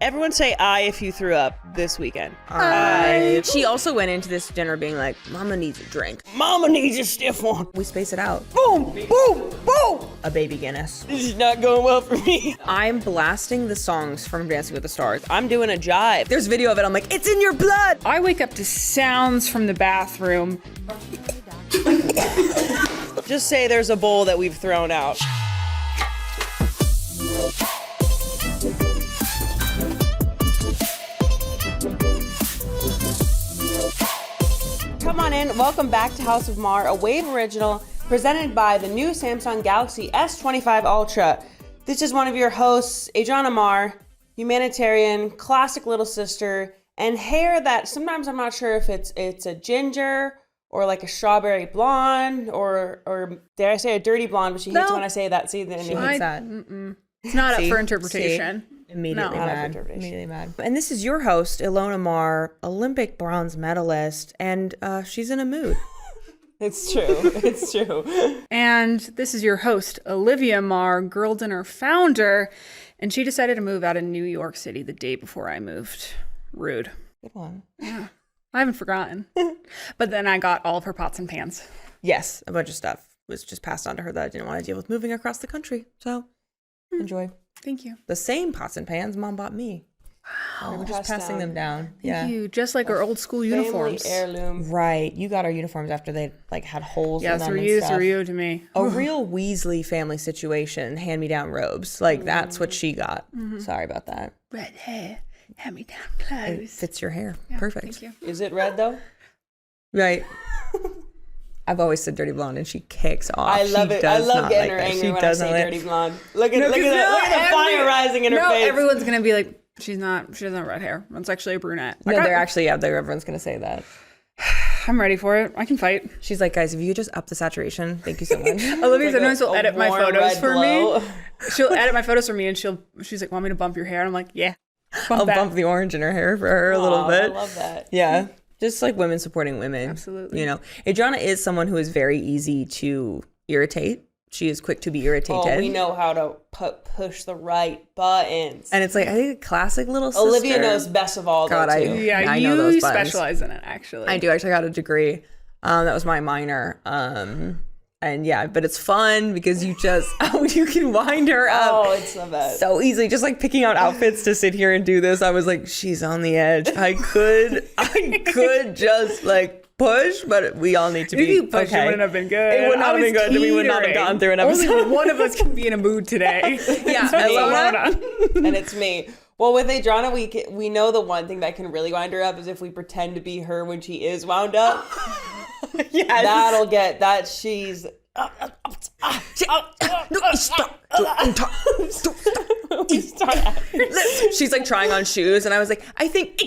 Everyone say I if you threw up this weekend. I. She also went into this dinner being like, Mama needs a drink. Mama needs a stiff one. We space it out. Boom, boom, boom. A baby Guinness. This is not going well for me. I'm blasting the songs from Dancing with the Stars. I'm doing a jive. There's video of it. I'm like, it's in your blood. I wake up to sounds from the bathroom. Just say there's a bowl that we've thrown out. Come on in. Welcome back to House of Maher, a Wave original presented by the new Samsung Galaxy S25 Ultra. This is one of your hosts, Adrianna Maher, humanitarian, classic little sister, and hair that sometimes I'm not sure if it's a ginger or like a strawberry blonde or dare I say a dirty blonde, but she hates when I say that. See, then She hates that. It's not up for interpretation. Immediately No. mad. Immediately mad. And this is your host, Ilona Maher, Olympic bronze medalist, and she's in a mood. It's true. It's true. And this is your host, Olivia Maher, Girl Dinner founder, and she decided to move out of New York City the day before I moved. Rude. Good one. Yeah. I haven't forgotten. But then I got all of her pots and pans. Yes, a bunch of stuff was just passed on to her that I didn't want to deal with moving across the country. So, enjoy. Thank you. The same pots and pans Mom bought me. Wow. We're just passing them down. Thank you. Just like our old school uniforms. Heirloom. Right. You got our uniforms after they like had holes in them and Reuse stuff. to me. A real Weasley family situation, hand-me-down robes. Like that's what she got. Sorry about that. Red hair, hand-me-down It clothes. fits your hair. Perfect. Thank you. Is it red though? Right. I've always said dirty blonde, and she kicks off. I love it. I love getting her that. angry She when I doesn't say like- dirty blonde. Look at the fire rising in her face. Everyone's gonna be like, she doesn't have red hair. It's actually a brunette. No, they're actually out there. Everyone's gonna say that. I'm ready for it. I can fight. She's like, guys, if you just up the saturation, thank you so much. Olivia sometimes will edit my warm photos red for glow. me. She'll edit my photos for me, and she's like, want me to bump your hair? And I'm like, yeah. I'll that. bump the orange in her hair for her a little Aw, bit. I love that. Yeah. Just like women supporting women. Absolutely. You know, Adrianna is someone who is very easy to irritate. She is quick to be irritated. Oh, we know how to push the right buttons. And it's like, I think a classic little sister. Olivia knows best of all, God, though, too. Yeah, I know those you buttons. specialize in it, actually. I do. Actually got a degree. That was my minor. And yeah, but it's fun because you just, you can wind her up. Oh, it's the best. So easily, just like picking out outfits to sit here and do this. I was like, she's on the edge. I could just like push, but we all need to be If you pushed, okay. it wouldn't have been good. It would not have been good. We would not have gotten through an episode. Only one of us can be in a mood today. Yeah, Ilona. And it's me. Well, with Adrianna, we know the one thing that can really wind her up is if we pretend to be her when she is wound up. Yes. That'll get that she's... She's like trying on shoes, and I was like, I think.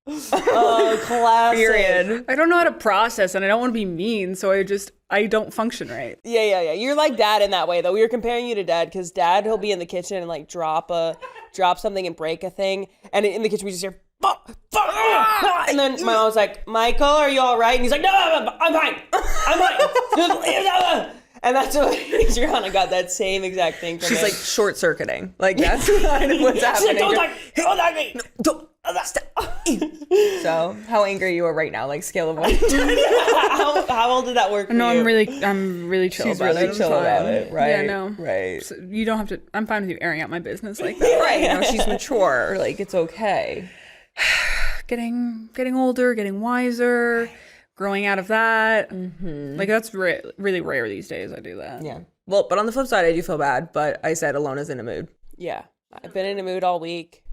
Oh, classic. Period. I don't know how to process, and I don't want to be mean, so I don't function right. Yeah. You're like Dad in that way, though. We were comparing you to Dad, because Dad, he'll be in the kitchen and like drop something and break a thing, and in the kitchen we just hear, and then my mom was like, Michael, are you all right? And he's like, no, I'm fine. And that's what Adrianna got that same exact thing from She's him. like short circuiting. Like that's kind of what's happening. Don't touch me. Don't stop. So, how angry you are right now? Like scale of 1 to 10. How old did that work for No, you? I'm really chill She's about it. really I'm chill fine. about it, right? Yeah, no. Right. So you don't have to. I'm fine with you airing out my business like that. Right. You know, she's mature. Like it's okay. Getting older, getting wiser, growing out of that. Like that's really rare these days. I do that. Yeah. Well, but on the flip side, I do feel bad. But I said Ilona's in a mood. Yeah. I've been in a mood all week.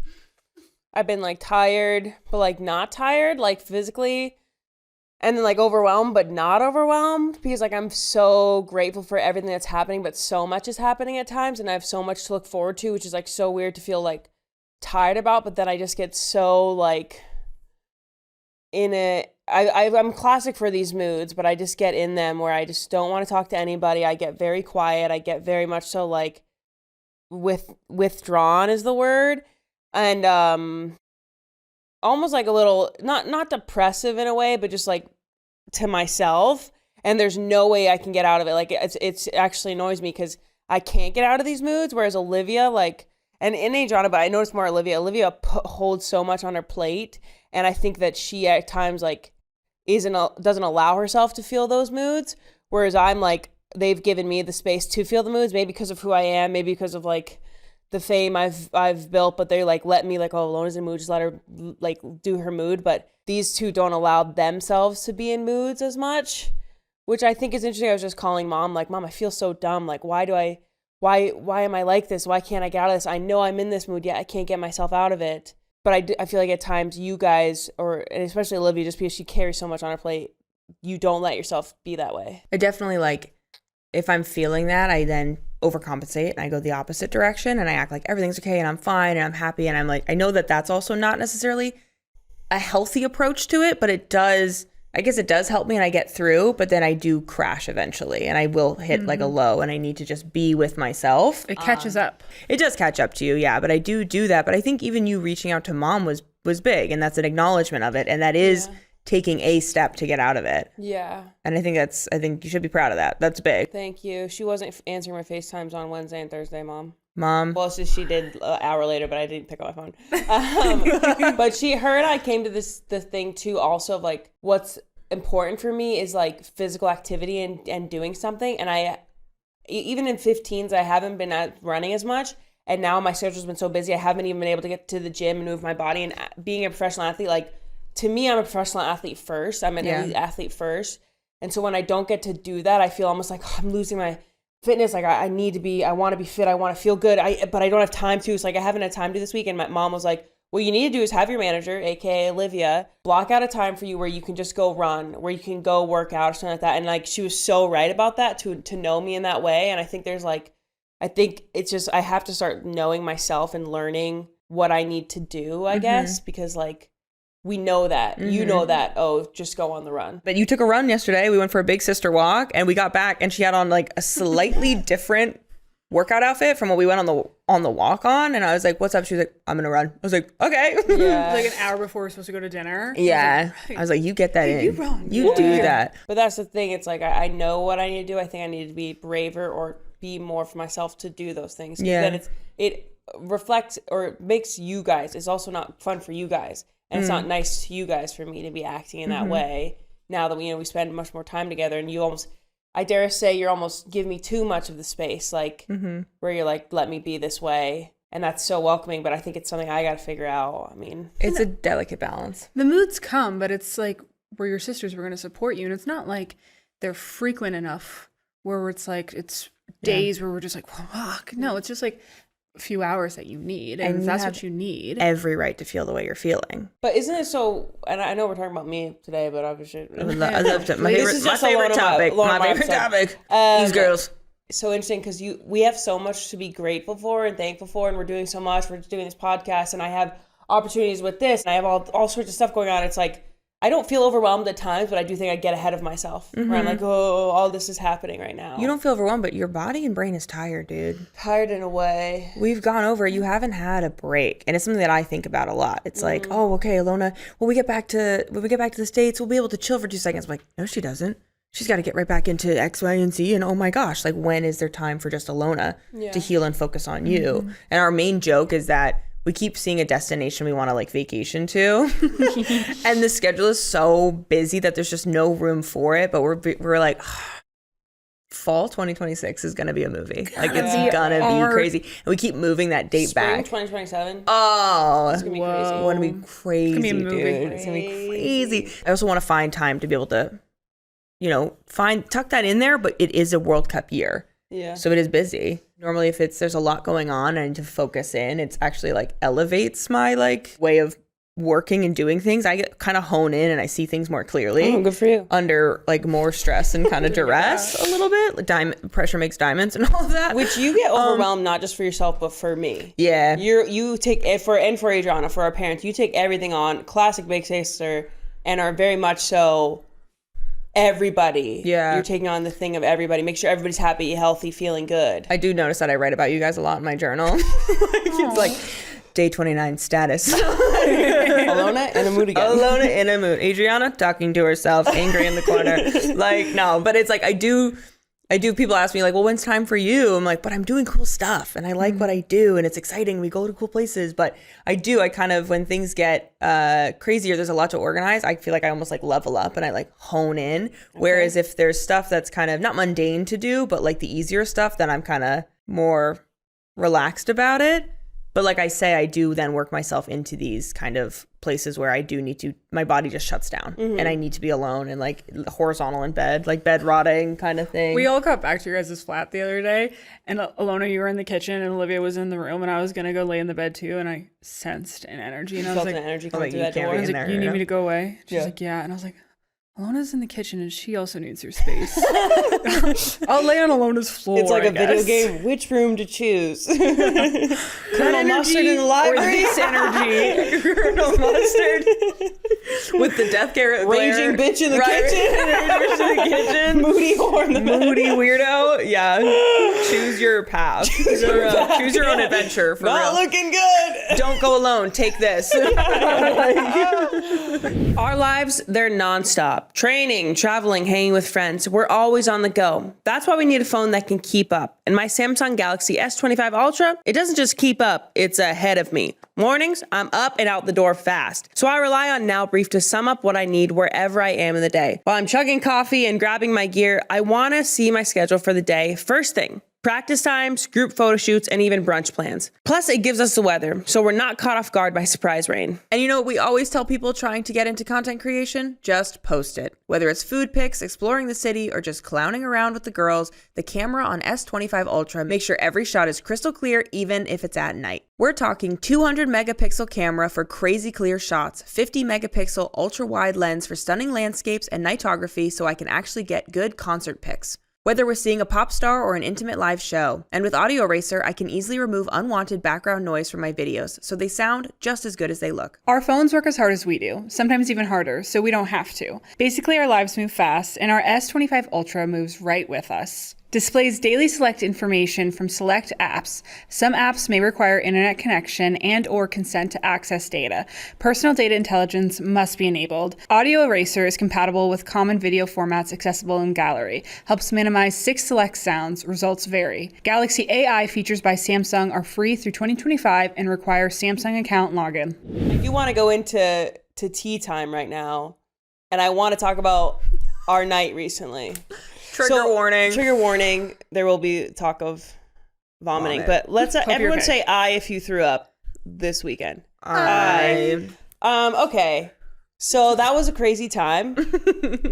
I've been like tired, but like not tired, like physically, and then like overwhelmed, but not overwhelmed, because like I'm so grateful for everything that's happening, but so much is happening at times, and I have so much to look forward to, which is like so weird to feel like tired about, but then I just get so like in it. I'm classic for these moods, but I just get in them where I just don't want to talk to anybody. I get very quiet. I get very much so like withdrawn is the word. And almost like a little not depressive in a way, but just like to myself, and there's no way I can get out of it. Like it's actually annoys me because I can't get out of these moods, whereas Olivia, like, and in Adrianna, but I noticed more Olivia holds so much on her plate, and I think that she at times like doesn't allow herself to feel those moods, whereas I'm like, they've given me the space to feel the moods, maybe because of who I am, maybe because of like the fame I've built, but they like let me like, oh, Ilona's in mood, just let her like do her mood. But these two don't allow themselves to be in moods as much, which I think is interesting. I was just calling Mom, like, Mom, I feel so dumb. Like, why am I like this? Why can't I get out of this? I know I'm in this mood, yet I can't get myself out of it. But I feel like at times you guys, and especially Olivia, just because she carries so much on her plate, you don't let yourself be that way. I definitely like, if I'm feeling that, I then overcompensate and I go the opposite direction and I act like everything's okay and I'm fine and I'm happy, and I'm like, I know that that's also not necessarily a healthy approach to it, but it does help me and I get through, but then I do crash eventually and I will hit like a low and I need to just be with myself. It catches up. It does catch up to you, yeah, but I do that. But I think even you reaching out to Mom was big, and that's an acknowledgement of it, and that is taking a step to get out of it. Yeah. And I think you should be proud of that. That's big. Thank you. She wasn't answering my FaceTimes on Wednesday and Thursday, Mom. Well, it's just she did an hour later, but I didn't pick up my phone. But her and I came to the thing too also of like, what's important for me is like physical activity and doing something. And I, even in 15s, I haven't been out running as much. And now my schedule's been so busy, I haven't even been able to get to the gym and move my body. And being a professional athlete, like, to me, I'm a professional athlete first. I'm an elite athlete first. And so when I don't get to do that, I feel almost like, oh, I'm losing my fitness. Like I want to be fit. I want to feel good. But I don't have time to. So like I haven't had time to this week. And my mom was like, what you need to do is have your manager, aka Olivia, block out a time for you where you can just go run, where you can go work out or something like that. And like she was so right about that, to know me in that way. And I think it's just, I have to start knowing myself and learning what I need to do, I guess, because like, we know that. You know that. Oh, just go on the run. But you took a run yesterday. We went for a big sister walk, and we got back, and she had on like a slightly different workout outfit from what we went on the walk on. And I was like, "What's up?" She was like, "I'm gonna run." I was like, "Okay." Yeah. Like an hour before we're supposed to go to dinner. Yeah. I was like, "You get that in. You run. You do that." But that's the thing. It's like I know what I need to do. I think I need to be braver or be more for myself to do those things. Yeah. Then it reflects or makes you guys. It's also not fun for you guys. And it's not nice to you guys for me to be acting in that way now that we spend much more time together, and you almost, I dare say, you're almost give me too much of the space, like where you're like, let me be this way. And that's so welcoming, but I think it's something I got to figure out. I mean, it's a delicate balance. The moods come, but it's like we're your sisters, we're going to support you. And it's not like they're frequent enough where it's like, it's days where we're just like, fuck. No, it's just like a few hours that you need, and that's what you need. Every right to feel the way you're feeling. But isn't it so? And I know we're talking about me today, but obviously, I love it. My favorite topic. These girls. So interesting because we have so much to be grateful for and thankful for, and we're doing so much. We're doing this podcast, and I have opportunities with this, and I have all sorts of stuff going on. It's like, I don't feel overwhelmed at times, but I do think I get ahead of myself. Where I'm like, oh, all this is happening right now. You don't feel overwhelmed, but your body and brain is tired, dude. Tired in a way. We've gone over it. You haven't had a break. And it's something that I think about a lot. It's like, oh, okay, Ilona, when we get back to the States, we'll be able to chill for 2 seconds. I'm like, no, she doesn't. She's got to get right back into X, Y, and Z. And oh my gosh, like, when is there time for just Ilona to heal and focus on you? And our main joke is that we keep seeing a destination we want to like vacation to. And the schedule is so busy that there's just no room for it. But we're like, fall 2026 is going to be a movie. Like, it's going to be crazy. And we keep moving that date back. Spring 2027. Oh, it's going to be crazy. It's going to be crazy, it's gonna be a movie. Dude. It's going to be crazy. I also want to find time to be able to, tuck that in there. But it is a World Cup year. Yeah. So it is busy. Normally if there's a lot going on and to focus in, it's actually like elevates my like way of working and doing things. I get kind of hone in and I see things more clearly. Oh, good for you. Under like more stress and kind of duress a little bit. Like pressure makes diamonds and all of that. Which you get overwhelmed not just for yourself but for me. Yeah. You take it for Adrianna, for our parents, you take everything on, classic big sister, and are very much so everybody. Yeah. You're taking on the thing of everybody. Make sure everybody's happy, healthy, feeling good. I do notice that I write about you guys a lot in my journal. It's like day 29 status. Ilona in a mood again. Ilona in a mood. Adrianna talking to herself, angry in the corner. Like, no, but it's like I do, I do. People ask me like, well, when's time for you? I'm like, but I'm doing cool stuff and I like what I do and it's exciting. We go to cool places. But I kind of, when things get crazier, there's a lot to organize. I feel like I almost like level up and I like hone in. Okay. Whereas if there's stuff that's kind of not mundane to do, but like the easier stuff, then I'm kind of more relaxed about it. But like I say, I do then work myself into these kind of places where I do need to, my body just shuts down and I need to be alone and like horizontal in bed, like bed rotting kind of thing. We all got back to your guys' flat the other day, and Ilona, you were in the kitchen and Olivia was in the room, and I was going to go lay in the bed too, and I sensed an energy. And I was like, an energy coming through that door. I was like, you need me to go away? She's like, yeah. And I was like, Ilona's in the kitchen and she also needs her space. I'll lay on Ilona's floor. It's like a video game. Which room to choose? Colonel Mustard in the library? Or this energy? Colonel Mustard with the death glare. Raging bitch in the kitchen. Moody whore in the bed. Moody weirdo. Yeah. Choose your path. Choose your own adventure. For Not real. Looking good. Don't go alone. Take this. Our lives, they're nonstop. Training, traveling, hanging with friends. We're always on the go. That's why we need a phone that can keep up. And my Samsung Galaxy S25 Ultra, it doesn't just keep up, it's ahead of me. Mornings, I'm up and out the door fast. So I rely on Now Brief to sum up what I need wherever I am in the day. While I'm chugging coffee and grabbing my gear, I want to see my schedule for the day first thing. Practice times, group photo shoots, and even brunch plans. Plus, it gives us the weather, so we're not caught off guard by surprise rain. And you know what we always tell people trying to get into content creation? Just post it. Whether it's food pics, exploring the city, or just clowning around with the girls, the camera on S25 Ultra makes sure every shot is crystal clear, even if it's at night. We're talking 200 megapixel camera for crazy clear shots, 50 megapixel ultra wide lens for stunning landscapes and nightography, so I can actually get good concert pics. Whether we're seeing a pop star or an intimate live show. And with Audio Eraser, I can easily remove unwanted background noise from my videos, so they sound just as good as they look. Our phones work as hard as we do, sometimes even harder, so we don't have to. Basically, our lives move fast, and our S25 Ultra moves right with us. Displays daily select information from select apps. Some apps may require internet connection and or consent to access data. Personal data intelligence must be enabled. Audio Eraser is compatible with common video formats accessible in Gallery. Helps minimize 6 select sounds. Results vary. Galaxy AI features by Samsung are free through 2025 and require Samsung account login. I do want to go into tea time right now, and I want to talk about our night recently. Trigger warning. There will be talk of vomiting, but let's everyone say "I" if you threw up this weekend. I. Okay. So that was a crazy time.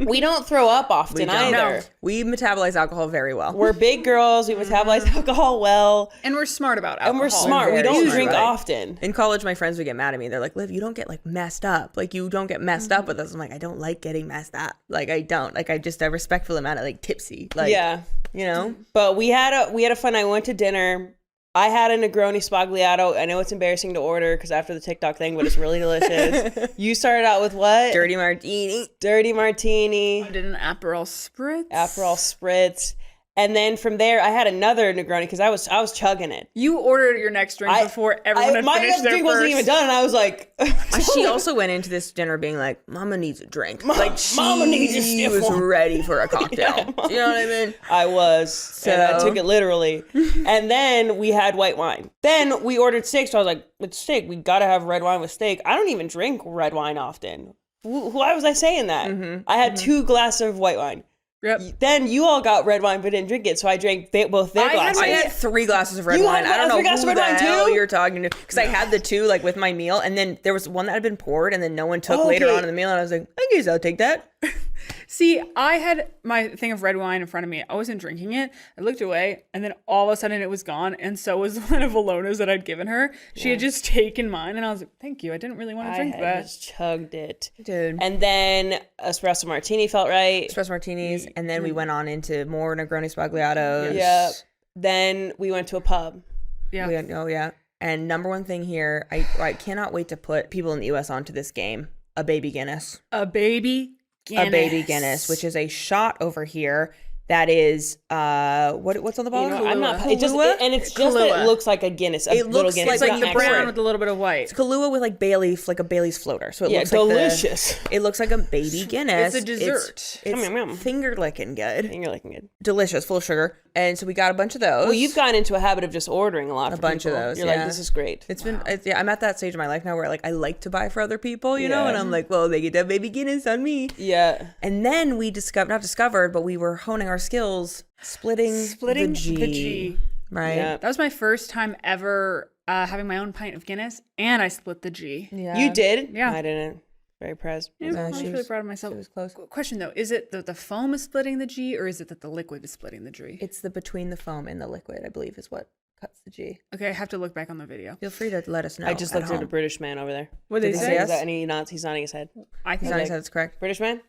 We don't throw up often either. No. We metabolize alcohol very well. We're big girls. We metabolize alcohol well. And we're smart about alcohol. And we're smart. We don't drink often. In college, my friends would get mad at me. They're like, Liv, you don't get like messed up. Like you don't get messed up with us. I'm like, I don't like getting messed up. Like I don't. Like I just a respectful amount of like tipsy. Like, yeah. You know? But we had a fun night. We went to dinner. I had a Negroni Sbagliato. I know it's embarrassing to order because after the TikTok thing, but it's really delicious. You started out with what? Dirty martini. I did an Aperol Spritz. And then from there, I had another Negroni because I was chugging it. You ordered your next drink before everyone had my finished their drink first. wasn't even done, and I was like... She also went into this dinner being like, Mama needs a drink. Mama needs a stiff was one. ready for a cocktail. You know what I mean? I was. And I took it literally. And then we had white wine. Then we ordered steak, so I was like, it's steak. We got to have red wine with steak. I don't even drink red wine often. Why was I saying that? I had 2 glasses of white wine. Yep. Then you all got red wine but didn't drink it, so I drank both their glasses. I had 3 glasses of red wine. I don't know who the hell you're talking to. Because I had the 2 like with my meal, and then there was one that had been poured, and then no one took later on in the meal, and I was like, I guess I'll take that. See, I had my thing of red wine in front of me. I wasn't drinking it. I looked away, and then all of a sudden it was gone, and so was one of Ilona's that I'd given her. She had just taken mine, and I was like, thank you. I didn't really want to drink that. I just chugged it. Dude. And then espresso martini felt right. Espresso martinis, and then we went on into more Negroni Sbagliatos. Yep. Then we went to a pub. Yeah. And number one thing here, I cannot wait to put people in the U.S. onto this game. A baby Guinness. A baby Guinness, which is a shot over here that is what's on the bottle? I'm not. It just Kahlua? and it's just that it looks like a Guinness. A It little looks Guinness. It's like like the the brown brown with a little bit of white. It's Kahlua with like like a Bailey's floater. So it looks delicious. It looks like a baby Guinness. It's a dessert. It's finger licking good. Finger licking good. Delicious, full of sugar. And so we got a bunch of those. Well, you've gotten into a habit of just ordering a lot. A bunch of those. You're like, this is great. It's been. I'm at that stage of my life now where like I like to buy for other people, you know, and I'm like, well, they get that baby Guinness on me. Yeah. And then we but we were honing our skills, splitting the G. Right. Yeah. That was my first time ever having my own pint of Guinness, and I split the G. Yeah. You did? Yeah. I didn't. Very proud. Yeah, I was really proud of myself. It was close. Question though, is it that the foam is splitting the G, or is it that the liquid is splitting the G? It's the between the foam and the liquid, I believe, is what cuts the G. Okay, I have to look back on the video. Feel free to let us know. I just looked at a home. British man over there. What did he he say say? yes? And he's nodding his head. I He's think not saying that's correct. British man?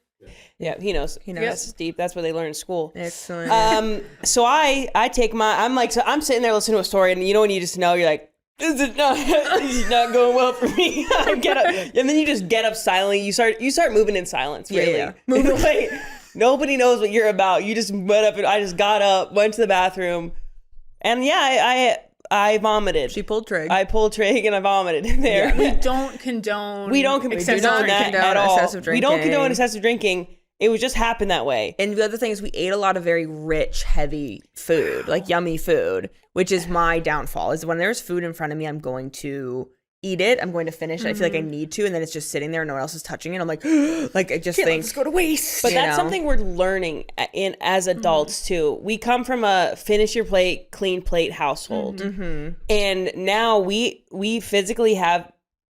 Yeah, he knows. He knows. That's deep. That's what they learn in school. Excellent. So I take I'm sitting there listening to a story, and you know when you just know, you're like, this is not going well for me. I get up, and then you just get up silently. You start moving in silence. Really, Yeah. Like, nobody knows what you're about. You just went up, and I just got up, went to the bathroom, and I vomited. She pulled trig. I pulled trig and I vomited in there. we don't condone. We don't excessive condone that drinking. at all. excessive We don't drinking. condone excessive drinking. It would just happen that way. And the other thing is we ate a lot of very rich, heavy food, like yummy food, which is my downfall. Is when there's food in front of me, I'm going to eat it. I'm going to finish it. I feel like I need to, and then it's just sitting there and no one else is touching it. I'm like, like I just think Let's go to waste. But you that's know? something we're learning as adults too. We come from a finish your plate, clean plate household, and now we physically have.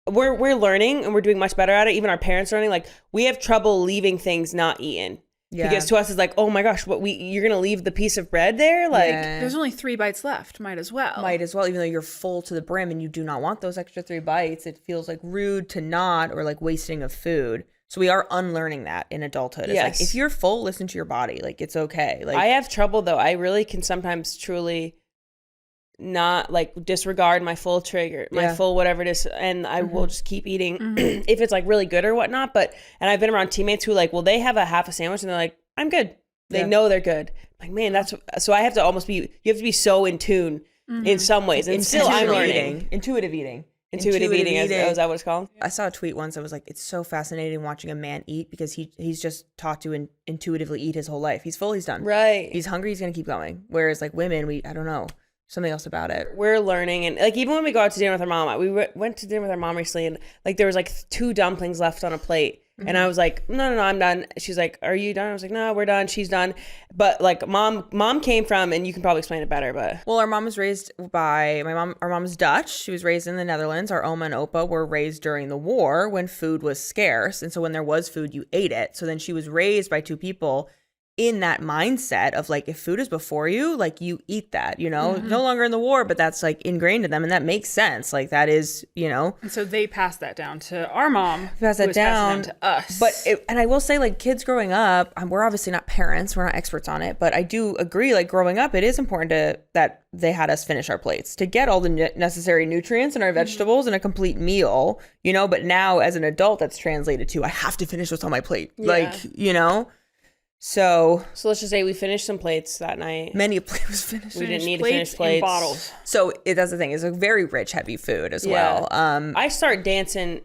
We're learning and we're doing much better at it. Even our parents are learning. Like we have trouble leaving things not eaten. Yeah. Because to us it's like, oh my gosh, you're gonna leave the piece of bread there? Like There's only 3 bites left. Might as well. even though you're full to the brim and you do not want those extra 3 bites, it feels like rude to not, or like wasting of food. So we are unlearning that in adulthood. It's Yes. like if you're full, listen to your body. Like it's okay. Like I have trouble though. I really can sometimes truly not like disregard my full trigger, my full whatever it is, and I will just keep eating if it's like really good or whatnot. And I've been around teammates who like, well, they have a half a sandwich and they're like, I'm good. They know they're good. I'm like, man, so I have to almost you have to be so in tune in some ways, and still I'm learning. Intuitive eating. Intuitive eating. Is that what it's called? I saw a tweet once that was like, it's so fascinating watching a man eat because he's just taught to intuitively eat his whole life. He's full, he's done. Right. He's hungry, he's gonna keep going. Whereas like women, I don't know, something else about it. We're learning, and like even when we go out to dinner with our mom, we went to dinner with our mom recently, and like there was like 2 dumplings left on a plate, and I was like, no, I'm done. She's like, are you done? I was like, no, we're done. She's done. But like mom came from, and you can probably explain it better, but Well, our mom was raised by our mom is Dutch. She was raised in the Netherlands. Our Oma and Opa were raised during the war when food was scarce, and so when there was food, you ate it. So then she was raised by 2 people in that mindset of like, if food is before you, like you eat that, you know, no longer in the war, but that's like ingrained in them. And that makes sense. Like that is, you know, And so they passed that down to our mom. pass who that was passing down to us. But and I will say, like, kids growing up, we're obviously not parents, we're not experts on it, but I do agree, like, growing up, it is important that they had us finish our plates to get all the necessary nutrients in our vegetables and a complete meal, you know. But now as an adult, that's translated to I have to finish what's on my plate, like, you know. So let's just say we finished some plates that night. many a plate was finished. We didn't need to plates finish plates. and bottles. So that's the thing. It's a very rich, heavy food as Yeah. well. I start doing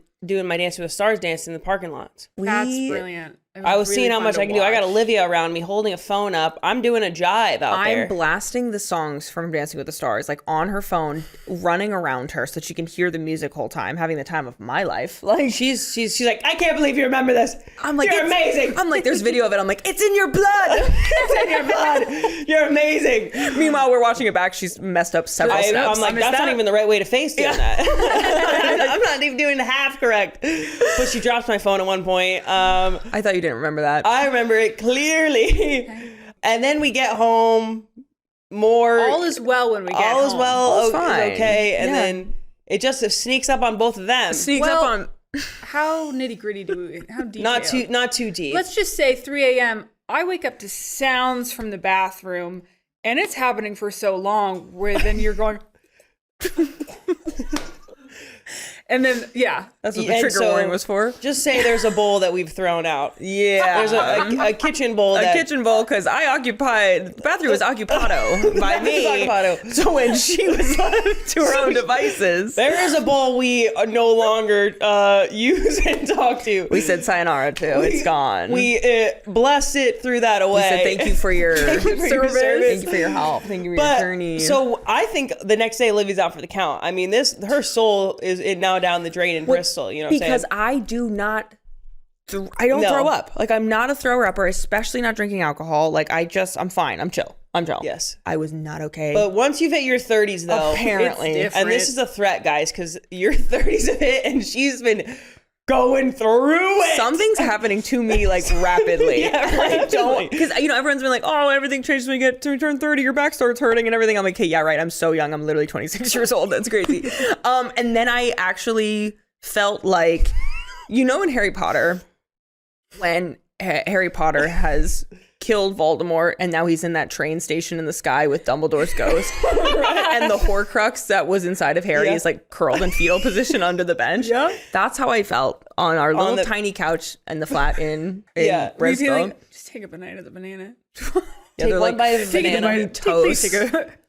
my Dance with the Stars dance in the parking lots. That's brilliant. It I was really seeing how fun much to I can do. I got watch. Olivia around me holding a phone up. I'm doing a jive out there. I'm blasting the songs from Dancing with the Stars, like on her phone, running around her so she can hear the music whole time, having the time of my life. Like She's like, I can't believe you remember this. I'm like, you're amazing. I'm like, there's video of it. I'm like, it's in your blood. It's in your blood. You're amazing. Meanwhile, we're watching it back. She's messed up several I'm steps. like, that's not even the right way to face doing that. I'm not even doing the half correct. But she drops my phone at one point. I thought you didn't remember that. I remember it clearly. And then we get home. All is well when we get home. All is well. All's It's fine. okay. And Yeah. then it just sneaks up on both of them. Sneaks Well, up on. How nitty gritty do we? How detailed? Not too deep. Let's just say 3 a.m. I wake up to sounds from the bathroom, and it's happening for so long where then you're going. And then, yeah. That's what the And trigger so- warning was for. Just say there's a bowl that we've thrown out. Yeah. There's a kitchen bowl. a kitchen bowl because I occupied the bathroom was occupado by me. Occupado. So when she was left to her own devices, There is a bowl we no longer use and talk to. we said sayonara to. It's gone. We bless it, threw that away. We said thank you for your Thank you for your service. service. Thank you for your help. Thank you for your But journey. so I think the next day Olivia's out for the count. I mean, her soul is now down the drain in Bristol. You know what I'm saying? because I do not. I don't No. throw up. Like I'm not a thrower upper, especially not drinking alcohol. Like I'm fine. I'm chill. Yes. I was not okay. But once you've hit your 30s, though, Apparently. it's and this is a threat, guys, because your 30s have hit, and she's been going through it. Something's happening to me like rapidly. Yeah, I don't rapidly. because everyone's been like, oh, everything changes when you turn 30. Your back starts hurting and everything. I'm like, hey, yeah, right. I'm so young. I'm literally 26 years old. That's crazy. And then I actually felt like, in Harry Potter, when Harry Potter has killed Voldemort and now he's in that train station in the sky with Dumbledore's ghost and the Horcrux that was inside of Harry is like curled in fetal position under the bench. Yeah. That's how I felt on our little the- tiny couch in the flat in Yeah. Were you Bristol. feeling, just take a banana of the banana. Yeah, Take they're one like, bite of take a banana. bite of toast.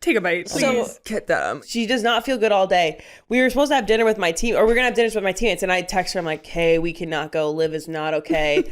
Take a bite, please. So- Get them. She does not feel good all day. We were supposed to have dinner with my team, or we're gonna have dinners with my teammates, and I text her. I'm like, "Hey, we cannot go. Liv is not okay."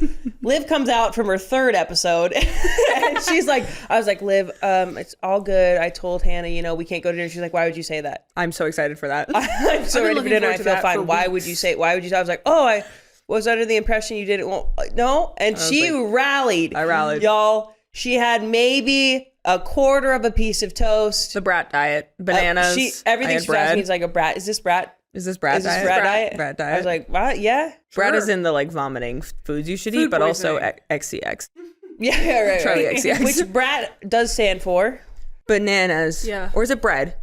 Liv comes out from her third episode, and she's like, "I was like, Liv, it's all good. I told Hannah, we can't go to dinner." She's like, "Why would you say that?" I'm so excited for that. I'm so been ready for looking dinner. I forward to feel that fine. for Why would weeks. you say? Why would you? I was like, "Oh, I was under the impression you didn't want." No, and she rallied. I rallied. Y'all. She had maybe a quarter of a piece of toast. The brat diet, bananas. Everything I had she bread. asked me is like a brat. Is this brat? Is this brat Is this diet? brat diet? Brat diet. I was like, what? Yeah. Brat Sure. is in the like vomiting foods you should Food eat, but also poisoning. XCX. Yeah, right. Charlie right. XCX. Which brat does stand for? Bananas. Yeah. Or is it bread?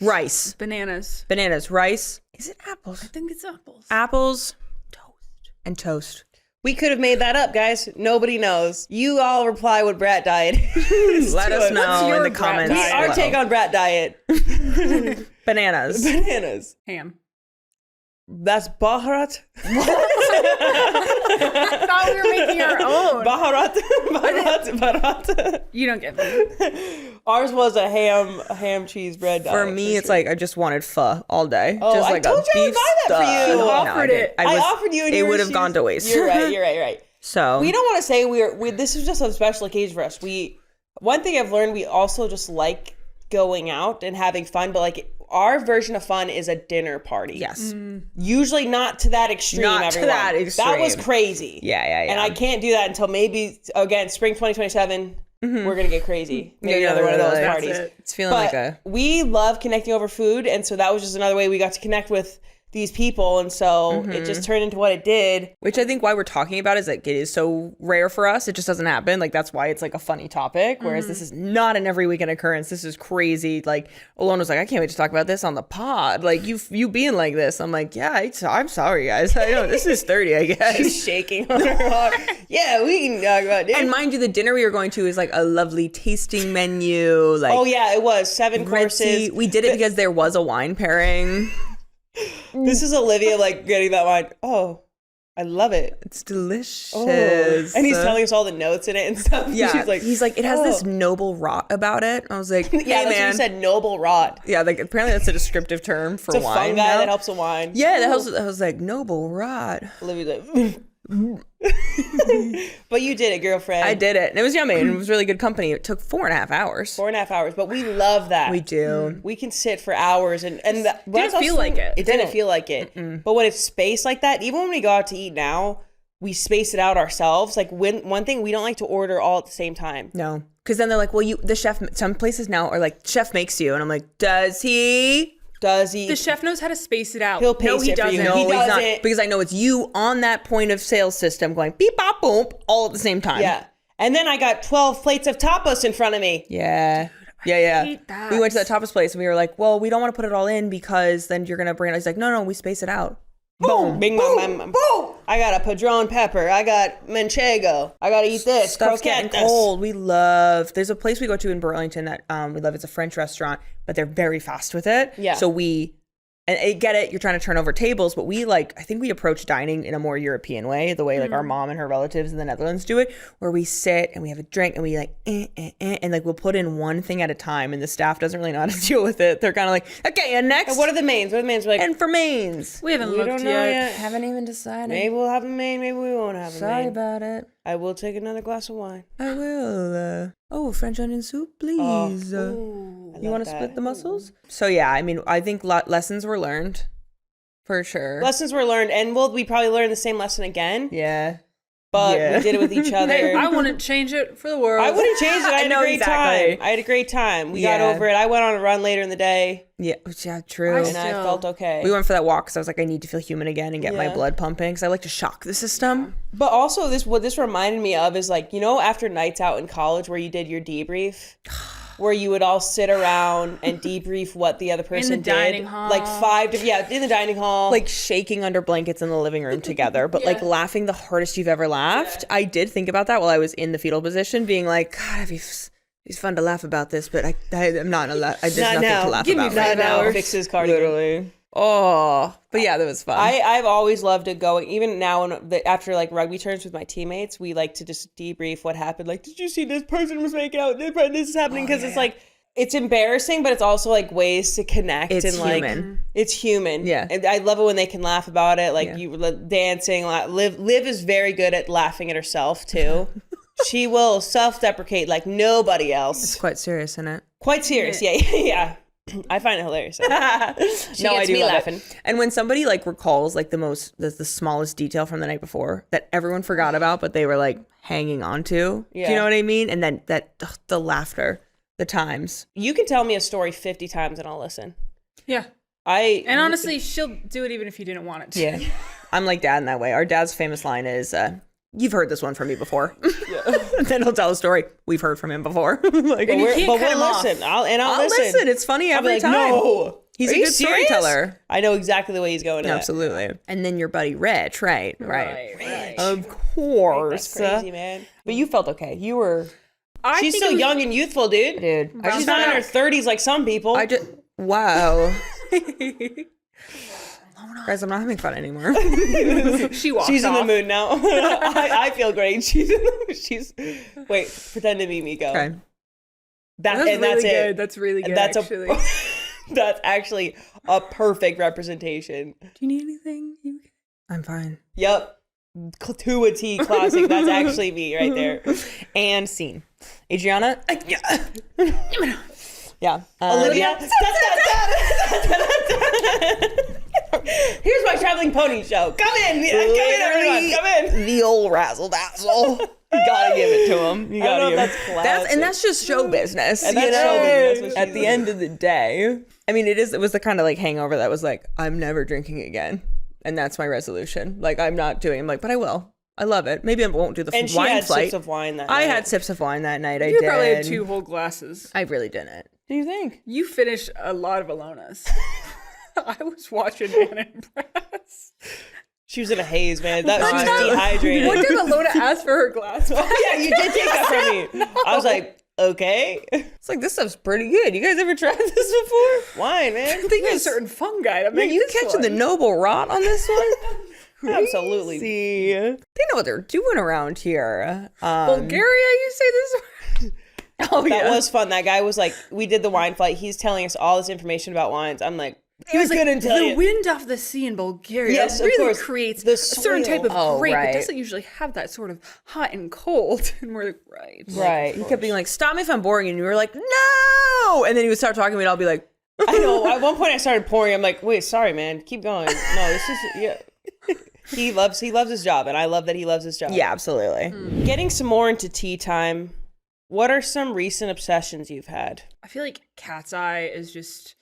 Rice. Bananas. Bananas. Rice. Is it apples? I think it's apples. Apples. Toast. And toast. We could have made that up, guys. Nobody knows. You all reply what brat diet is. Let to us it. know in your the brat comments. diet? Our below. take on brat diet. Bananas. Bananas. Ham. That's Baharat. I thought we were making our own. Baharat. You don't get me. Ours was a ham cheese bread diet. For me, it's like I just wanted pho all day. Oh, just I like told a you I would beef buy that for stuff. you. No, I Offered didn't. it. I offered you, and It you were- would have gone to waste. You're right. So We don't want to say we this is just a special occasion for us. One thing I've learned, we also just like going out and having fun, but like our version of fun is a dinner party. yes. Usually not to that extreme, Not to everyone. that That was extreme. crazy. Yeah. And I can't do that until maybe, again, spring 2027, we're going to get crazy. Maybe Yeah, another one of those that's parties. it. It's feeling But like a we love connecting over food, and so that was just another way we got to connect with these people, and so it just turned into what it did. which I think why we're talking about is like it is so rare for us. It just doesn't happen. Like that's why it's like a funny topic. Whereas this is not an every weekend occurrence. This is crazy. Like Ilona was like, I can't wait to talk about this on the pod. Like you being like this. I'm like, yeah, I'm sorry guys. I know this is 30, I guess. She's shaking on her heart. Yeah, we can talk about it. And mind you, the dinner we were going to is like a lovely tasting menu. Like Oh yeah, it was 7 ritzy. courses. We did it because there was a wine pairing. This is Olivia like getting that wine. Oh, I love it. It's delicious. Oh. And he's telling us all the notes in it and stuff. Yeah, She's like, he's like, it has this oh. noble rot about it. I was like, hey, Yeah, that's man. what he said. Noble rot. Yeah, like apparently that's a descriptive term for It's a wine. fungi now. that helps a wine. Yeah, I was like, noble rot. Olivia's like, but you did it, girlfriend. I did it. And it was yummy. And it was really good company. It took 4.5 hours. 4.5 hours, but we love that. We do. We can sit for hours and that Didn't feel like it. It didn't feel like it. But when it's spaced like that, even when we go out to eat now, we space it out ourselves. Like one thing, we don't like to order all at the same time. No. Because then they're like, well, the chef, some places now are like, chef makes you. And I'm like, does he? Does he? The chef knows how to space it out. He'll no, pace he it for doesn't. you. No, He he's not. doesn't. Because I know it's you on that point of sale system going beep, bop, boom, all at the same time. Yeah. And then I got 12 plates of tapas in front of me. Yeah. Yeah. hate that. We went to that tapas place and we were like, well, we don't want to put it all in because then you're going to bring it. He's like, no, we space it out. Boom. Bing, boom, boom. I got a Padron pepper. I got manchego. I got to eat this. Stuff's getting Croquetas. cold. There's a place we go to in Burlington that we love. It's a French restaurant, but they're very fast with it. Yeah. So And I get it, you're trying to turn over tables, but I think we approach dining in a more European way, the way like our mom and her relatives in the Netherlands do it, where we sit and we have a drink and we and like we'll put in one thing at a time, and the staff doesn't really know how to deal with it. They're kind of like, okay, and next. And what are the mains? What are the mains? We're like, And for mains. We haven't we looked don't know yet. yet. Haven't even decided. Maybe we'll have a main, maybe we won't have a Sorry main. about it. I will take another glass of wine. I will. French onion soup, please. Ooh, You want to split the mussels? So yeah, I mean, I think lessons were learned, for sure. Lessons were learned, and we probably learn the same lesson again. Yeah. But Yeah. we did it with each other. Hey, I wouldn't change it for the world. I wouldn't change it. I had know a great exactly. time. I had a great time. We got Yeah. over it. I went on a run later in the day, Yeah, true. and I felt okay. We went for that walk because I was like, I need to feel human again and get my Yeah. blood pumping because I like to shock the system. But also, what this reminded me of is like, after nights out in college where you did your debrief, where you would all sit around and debrief what the other person did. dining hall. Like in the dining hall. Like shaking under blankets in the living room together, but like laughing the hardest you've ever laughed. I did think about that while I was in the fetal position, being like, God, it's fun to laugh about this, but I'm not allowed. There's Not nothing now. to laugh Give me about. 5 right now. hours. Fix his cardigan. Literally. Oh, but yeah, that was fun. I've always loved it going, even now after like rugby turns with my teammates, we like to just debrief what happened. Like, did you see this person was making out? This is happening because it's like, it's embarrassing, but it's also like ways to connect. It's and like human. It's human. Yeah. And I love it when they can laugh about it. Like dancing. Liv is very good at laughing at herself too. She will self-deprecate like nobody else. It's quite serious, isn't it? Quite serious. Yeah. I find it hilarious. She gets me laughing. It. And when somebody like recalls like the smallest detail from the night before that everyone forgot about, but they were like hanging on to, do you know what I mean? And then the laughter, the times. You can tell me a story 50 times and I'll listen. Yeah. And honestly, she'll do it even if you didn't want it to. Yeah. I'm like dad in that way. Our dad's famous line is, you've heard this one from me before. Then he'll tell a story we've heard from him before. Like, but can't we'll cut him off. listen. I'll listen. listen. It's funny I'll be every like, time. No. He's Are a you good serious? storyteller. I know exactly the way he's going. Absolutely. And then your buddy Rich, right? Right. Of course. That's crazy, man. But you felt okay. You were... She's still young and youthful, dude. She's not in her 30s like some people. Wow. Guys, I'm not having fun anymore. She walks She's off. in the mood now. I feel great. Wait, pretend to be me. Go. Okay. That's and that's really it. good. That's really good, That's actually. that's actually a perfect representation. Do you need anything? I'm fine. Yep. To a T classic. That's actually me right there. And scene. Adrianna. Yeah. Olivia. Here's my traveling pony show. Come in, everyone. Come in. The old razzle dazzle. You gotta give it to him. You I don't know gotta if give that's classic. that's just show business. And that's you know? show business. That's what At she the is. end of the day, I mean, it was the kind of like hangover that was like, I'm never drinking again, and that's my resolution. Like, I'm not doing. I'm like, but I will. I love it. Maybe I won't do the And she wine had flight. sips of wine that I night. had sips of wine that night. I You did. probably had 2 whole glasses. I really didn't. Do you think? You finished a lot of Ilona's. I was watching Anna Impress. She was in a haze, man. She was dehydrated. What did Ilona ask for her glass? Oh, yeah, you did take that from me. I was like, okay. It's like, this stuff's pretty good. You guys ever tried this before? Wine, man. I think there's a certain fungi to Yeah, make you this catching one. the noble rot on this one? Absolutely. See, they know what they're doing around here. Bulgaria, you say this? Oh That was fun. That guy was like, we did the wine flight. He's telling us all this information about wines. I'm like, He was like, couldn't tell the you. wind off the sea in Bulgaria Yes, of really course. creates The a certain soil. type of Oh, grape. right. It doesn't usually have that sort of hot and cold. And we're like, right. Right. He kept being like, stop me if I'm boring. And you were like, no. And then he would start talking to me and I'll be like, I know. At one point I started pouring. I'm like, wait, sorry, man. Keep going. No, this is, yeah. He loves his job. And I love that he loves his job. yeah, absolutely. Getting some more into tea time. What are some recent obsessions you've had? I feel like Cat's Eye is just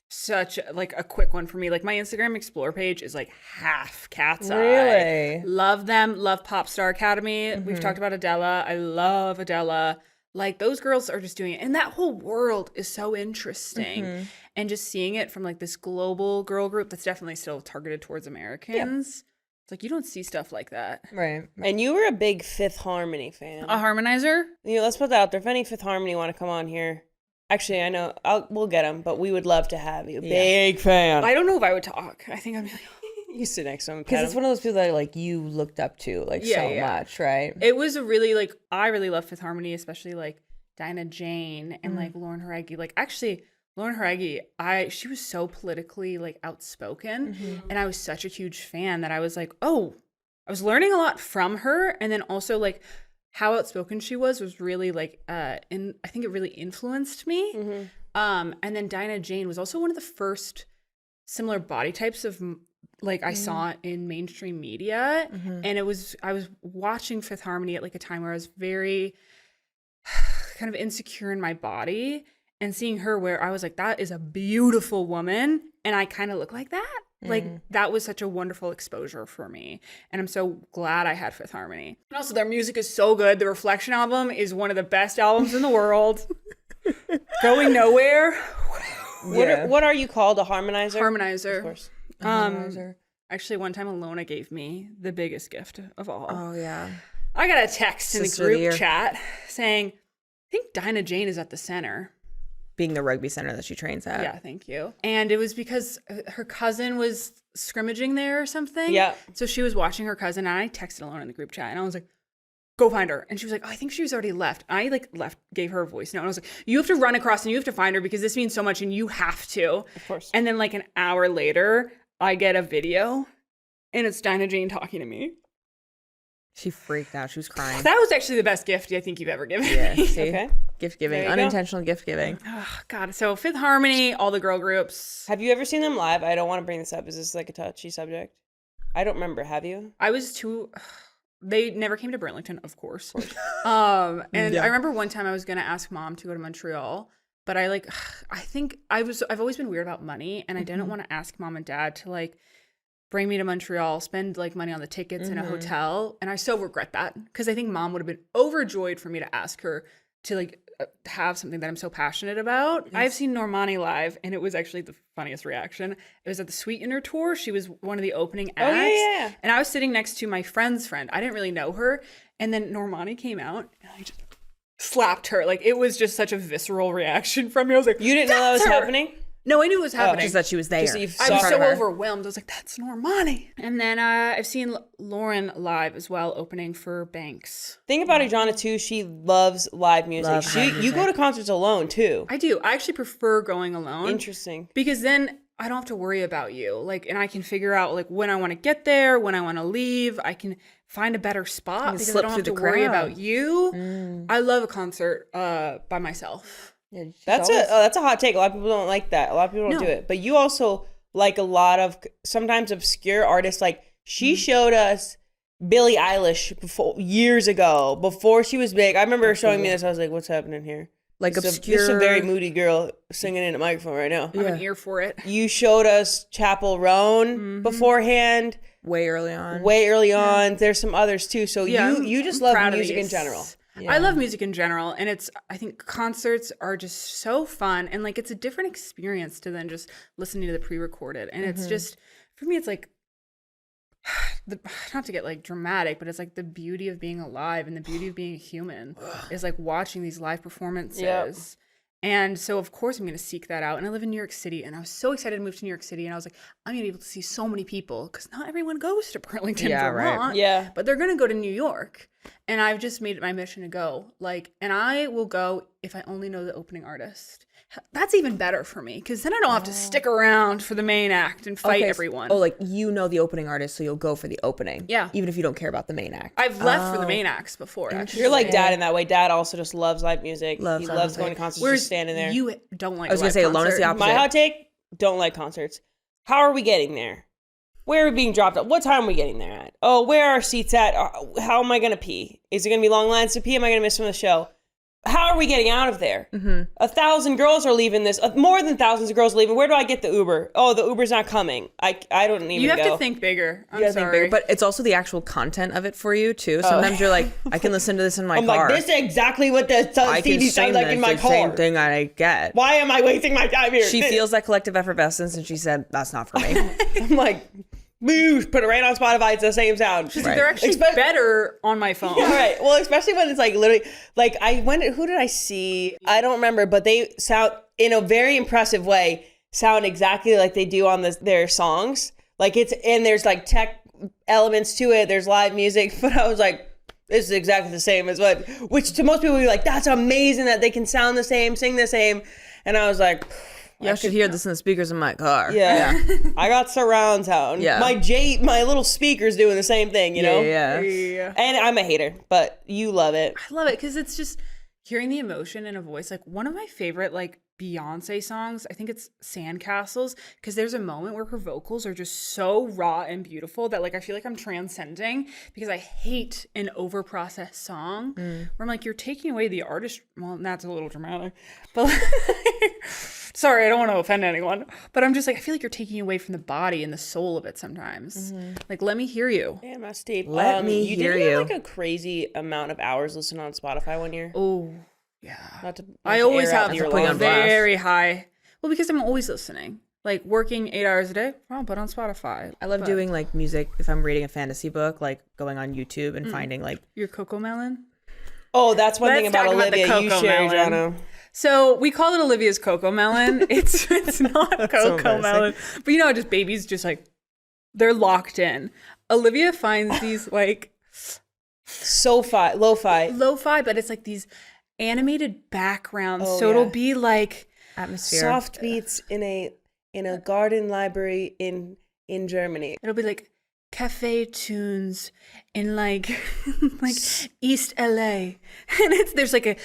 such like a quick one for me. Like my Instagram Explore page is like half Cat's Eye. Really? Love them. Love Pop Star Academy. We've talked about Adela. I love Adela. Like those girls are just doing it. And that whole world is so interesting. And just seeing it from like this global girl group that's definitely still targeted towards Americans. It's like you don't see stuff like that. Right. And you were a big Fifth Harmony fan. A harmonizer? Let's put that out there. If any Fifth Harmony want to come on here, Actually, I know. We'll get him, but we would love to have you. Big fan. I don't know if I would talk. I think I'd be like, You sit next to him. Because it's one of those people that like you looked up to like so much, right? it was a really like, I really love Fifth Harmony, especially like Dinah Jane and like Lauren Haregi. Like actually, Lauren Haregi, she was so politically like outspoken, and I was such a huge fan that I was like, oh, I was learning a lot from her, and then also like how outspoken she was really like I think it really influenced me. And then Dinah Jane was also one of the first similar body types of like I saw in mainstream media, and I was watching Fifth Harmony at like a time where I was very kind of insecure in my body, and seeing her where I was like, that is a beautiful woman, and I kind of look like that. Like that was such a wonderful exposure for me, and I'm so glad I had Fifth Harmony. And also their music is so good. The Reflection album is one of the best albums in the world. Going Nowhere. What are you called? A harmonizer? Harmonizer. Of course. Actually, one time Ilona gave me the biggest gift of all. Oh yeah. I got a text in the Sister of the group year. chat saying, I think Dinah Jane is at the center. Being the rugby center that she trains at. Yeah, thank you. And it was because her cousin was scrimmaging there or something. Yeah. So she was watching her cousin, and I texted Ilona in the group chat, and I was like, go find her. And she was like, oh, I think she was already left. I like gave her a voice note, and I was like, you have to run across and you have to find her because this means so much and you have to. Of course. And then like an hour later, I get a video and it's Dinah Jane talking to me. She freaked out. She was crying. That was actually the best gift I think you've ever given Yeah. me. See? Okay. Gift giving. There you go. Unintentional gift giving. Oh, God. So Fifth Harmony, all the girl groups. Have you ever seen them live? I don't want to bring this up. Is this like a touchy subject? I don't remember. Have you? I was too... They never came to Burlington, of course. And I remember one time I was going to ask Mom to go to Montreal, but I think I've always been weird about money, and I didn't want to ask Mom and Dad to like bring me to Montreal, spend like money on the tickets in a hotel. And I so regret that because I think Mom would have been overjoyed for me to ask her to like have something that I'm so passionate about. Yes. I've seen Normani live, and it was actually the funniest reaction. It was at the Sweetener tour. She was one of the opening acts. Oh, yeah. And I was sitting next to my friend's friend. I didn't really know her. And then Normani came out, and I just slapped her. Like, it was just such a visceral reaction from me. I was like, You didn't know that was happening? No, I knew it was happening. Just that she was there. Just that you I saw was so her. overwhelmed. I was like, that's Normani. And then I've seen Lauren live as well, opening for Banks. Think about Adrianna too. She loves live music. Loves live You music. go to concerts alone too. I do. I actually prefer going alone. Interesting. Because then I don't have to worry about you. Like, and I can figure out like when I want to get there, when I want to leave. I can find a better spot because I slip don't have through to the worry crowd. about you. I love a concert by myself. Yeah, That's a hot take. A lot of people don't like that. A lot of people don't do it. But you also like a lot of sometimes obscure artists. Like she showed us Billie Eilish years ago, before she was big. I remember her showing me this. I was like, what's happening here? like This obscure. is a very moody girl singing in a microphone right now. I have an ear for it. You showed us Chapel Roan beforehand, way early on. way early on. There's some others too. So you just love proud of music in these. general. I love music in general, and I think concerts are just so fun, and like it's a different experience to then just listening to the pre-recorded, and it's just, for me, it's like, not to get like dramatic, but it's like the beauty of being alive and the beauty of being a human is like watching these live performances. Yep. And so of course I'm going to seek that out. And I live in New York City, and I was so excited to move to New York City, and I was like, I'm going to be able to see so many people because not everyone goes to Burlington, Vermont. Right. Yeah. But they're going to go to New York. And I've just made it my mission to go. Like, and I will go if I only know the opening artist. That's even better for me because then I don't have to stick around for the main act and fight everyone. Oh, like you know the opening artist, so you'll go for the opening. Yeah. Even if you don't care about the main act. I've left for the main acts before. Actually. You're like Dad in that way. Dad also just loves live music. Loves he live loves music. going to concerts, Whereas just standing there. you don't like. I was gonna say Ilona's the opposite. My hot take, don't like concerts. How are we getting there? Where are we being dropped off? What time are we getting there at? Oh, where are our seats at? How am I going to pee? Is it going to be long lines to pee? Am I going to miss some of the show? How are we getting out of there? 1,000 girls are leaving this. More than thousands of girls are leaving. Where do I get the Uber? Oh, the Uber's not coming. I don't even You have go. to think bigger. I'm You gotta think sorry. bigger, but it's also the actual content of it for you too. Sometimes you're like, I can listen to this in my I'm car. like, this is exactly what the I can CD sing sounds like this, in my the same car. thing I get. Why am I wasting my time here? She feels that collective effervescence, and she said, "That's not for me." I'm like, boo, put it right on Spotify. It's the same sound. She's like, they're actually better on my phone. All right. Well, especially when it's like literally, like who did I see? I don't remember, but they sound in a very impressive way, sound exactly like they do on their songs. Like and there's like tech elements to it. There's live music, but I was like, this is exactly the same as which to most people would be like, that's amazing that they can sound the same, sing the same. And I was like, I should hear this in the speakers in my car. Yeah. I got surround sound. Yeah. My little speaker's doing the same thing, you know? Yeah. And I'm a hater, but you love it. I love it because it's just hearing the emotion in a voice. Like one of my favorite like Beyonce songs, I think it's Sandcastles, because there's a moment where her vocals are just so raw and beautiful that like I feel like I'm transcending, because I hate an overprocessed song where I'm like, you're taking away the artist. Well, that's a little dramatic, but like, sorry, I don't want to offend anyone, but I'm just like, I feel like you're taking away from the body and the soul of it sometimes. Like, let me hear you. Damn, that's deep. Let me hear You you. did like a crazy amount of hours listening on Spotify one year. Oh, yeah. I always have your putting on blast. very high. Well, because I'm always listening. Like working 8 hours a day, I'll put on Spotify. I love doing like music if I'm reading a fantasy book, like going on YouTube and finding like your Cocomelon. Oh, that's one thing Let's about talk about the Olivia. You share, Cocomelon. Adrianna. So we call it Olivia's Cocomelon. It's not so Cocomelon, but you know, just babies, just like they're locked in. Olivia finds these like lo-fi, but it's like these animated backgrounds. Oh, so yeah. it'll be like atmosphere. Soft beats in a garden library in Germany. it'll be like cafe tunes in like like East LA, and there's like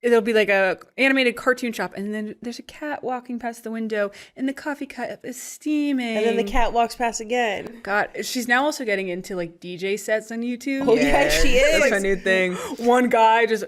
it'll be like a animated cartoon shop, and then there's a cat walking past the window, and the coffee cup is steaming, And then the cat walks past again. God, she's now also getting into like DJ sets on YouTube. Oh, yeah, she is. That's my new thing. One guy just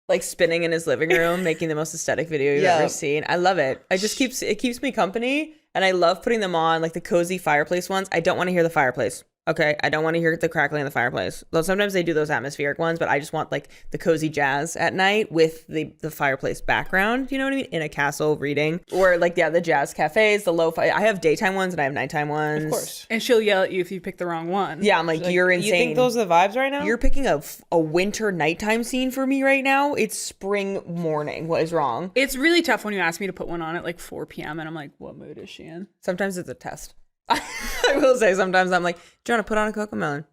Like spinning in his living room, making the most aesthetic video you've ever seen. I love it. It keeps me company, and I love putting them on, like the cozy fireplace ones. I don't want to hear the fireplace. Okay, I don't want to hear the crackling of the fireplace. Though sometimes they do those atmospheric ones, but I just want like the cozy jazz at night with the fireplace background. You know what I mean? In a castle reading, or like the jazz cafes, the lo-fi. I have daytime ones and I have nighttime ones. Of course. and she'll yell at you if you pick the wrong one. Yeah, I'm like, you're insane. You think those are the vibes right now? You're picking a winter nighttime scene for me right now. It's spring morning. What is wrong? It's really tough when you ask me to put one on at like 4 p.m. and I'm like, what mood is she in? Sometimes it's a test. I will say sometimes I'm like, do you want to put on a Cocomelon?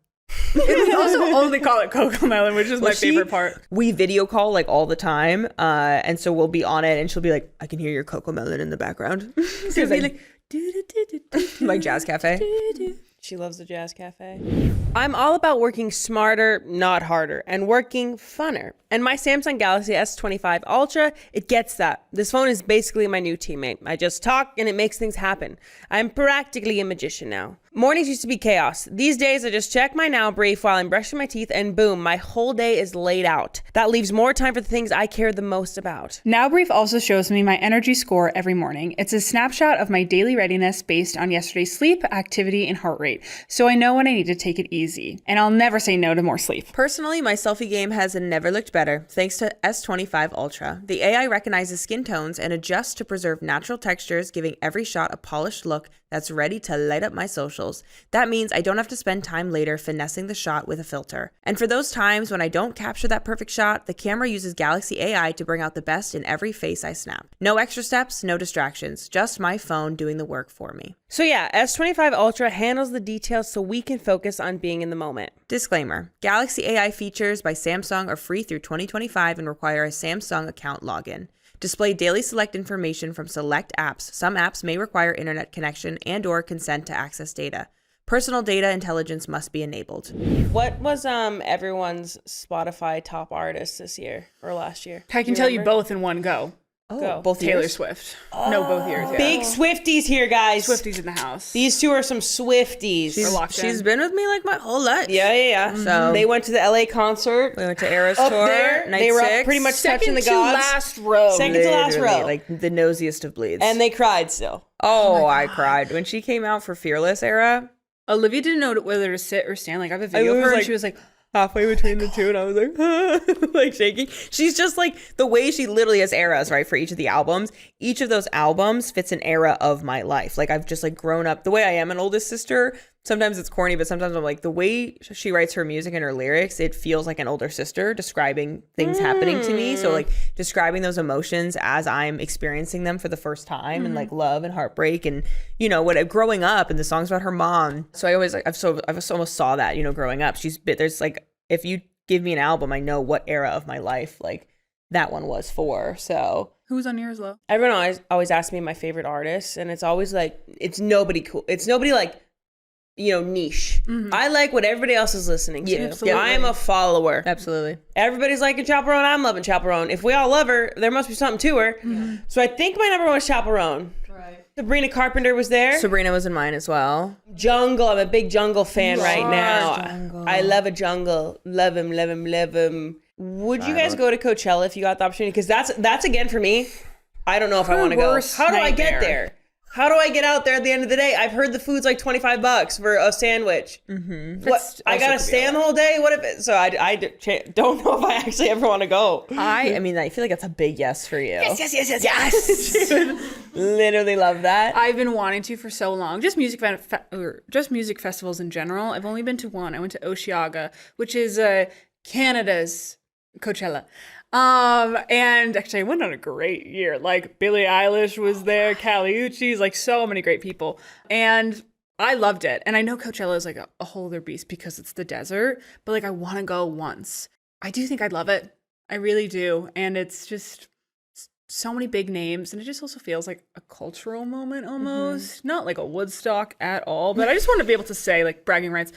We also only call it Cocomelon, which is my favorite part. We video call like all the time, and so we'll be on it, and she'll be like, "I can hear your Cocomelon in the background." She'll be like, like Jazz Cafe. She loves the Jazz Cafe. I'm all about working smarter, not harder, and working funner. And my Samsung Galaxy S25 Ultra, it gets that. This phone is basically my new teammate. I just talk and it makes things happen. I'm practically a magician now. Mornings used to be chaos. These days, I just check my now brief while I'm brushing my teeth, and boom, my whole day is laid out. That leaves more time for the things I care the most about. Now Brief also shows me my energy score every morning. It's a snapshot of my daily readiness based on yesterday's sleep, activity, and heart rate. So I know when I need to take it easy. And I'll never say no to more sleep. Personally, my selfie game has never looked better thanks to S25 Ultra. The AI recognizes skin tones and adjusts to preserve natural textures, giving every shot a polished look that's ready to light up my socials. That means I don't have to spend time later finessing the shot with a filter. And for those times when I don't capture that perfect shot, the camera uses Galaxy AI to bring out the best in every face I snap. No extra steps, no distractions, just my phone doing the work for me. So yeah, S25 Ultra handles the details so we can focus on being in the moment. Disclaimer: Galaxy AI features by Samsung are free through 2025 and require a Samsung account login. Display daily select information from select apps. Some apps may require internet connection and/or consent to access data. Personal data intelligence must be enabled. What was everyone's Spotify top artist this year or last year? I can tell you both in one go. Oh, both Taylor years? Swift. No, both years. Yeah. Big Swifties here, guys. Swifties in the house. These two are some Swifties. We're locked She's in. been with me like my whole life. Yeah. So- They went to the LA concert. We went to Era's Up tour. there, night they were up 6. pretty much touching the to gods. last row. Second to last Literally, row. like the nosiest of bleeds. And they cried still. oh I cried when she came out for Fearless Era. Olivia didn't know whether to sit or stand. Like I have a video was of her, like- and she was like, Halfway between the two, and I was like, like shaking. She's just like the way she literally has eras, right? For each of the albums, each of those albums fits an era of my life. Like I've just like grown up the way I am an oldest sister. sometimes it's corny, but sometimes I'm like, the way she writes her music and her lyrics, it feels like an older sister describing things happening to me. So like describing those emotions as I'm experiencing them for the first time, and like love and heartbreak, and you know what, growing up, and the songs about her mom. So I always like I've almost saw that, you know, growing up. There's like, if you give me an album, I know what era of my life like that one was for. So Who's on yours, Lo? Everyone always asks me my favorite artist, and it's always like, it's nobody cool. It's nobody like, you know, niche. I like what everybody else is listening to. Yeah, absolutely. I am a follower. Absolutely. Everybody's liking Chaperone. I'm loving Chaperone. If we all love her, there must be something to her. So I think my number one was Chaperone. Right. Sabrina Carpenter was there. Sabrina was in mine as well. Jungle. I'm a big Jungle fan right now. Jungle. I love a Jungle. Love him, love him, love him. Would you guys go to Coachella if you got the opportunity? Because that's again for me. I don't know if I want to go. How do I get there? How do I get out there at the end of the day? I've heard the food's like $25 for a sandwich. What? I gotta stay on the whole day? What if it? So I don't know if I actually ever want to go. I mean, I feel like that's a big yes for you. Yes. Literally love that. I've been wanting to for so long. Just music festivals in general. I've only been to one. I went to Osheaga, which is Canada's Coachella. And actually I went on a great year. Like Billie Eilish was there, Kali Uchis, like so many great people. And I loved it. And I know Coachella is like a whole other beast because it's the desert, but like I want to go once. I do think I'd love it. I really do. And it's just so many big names, and it just also feels like a cultural moment almost. Not like a Woodstock at all, but I just want to be able to say, like, bragging rights,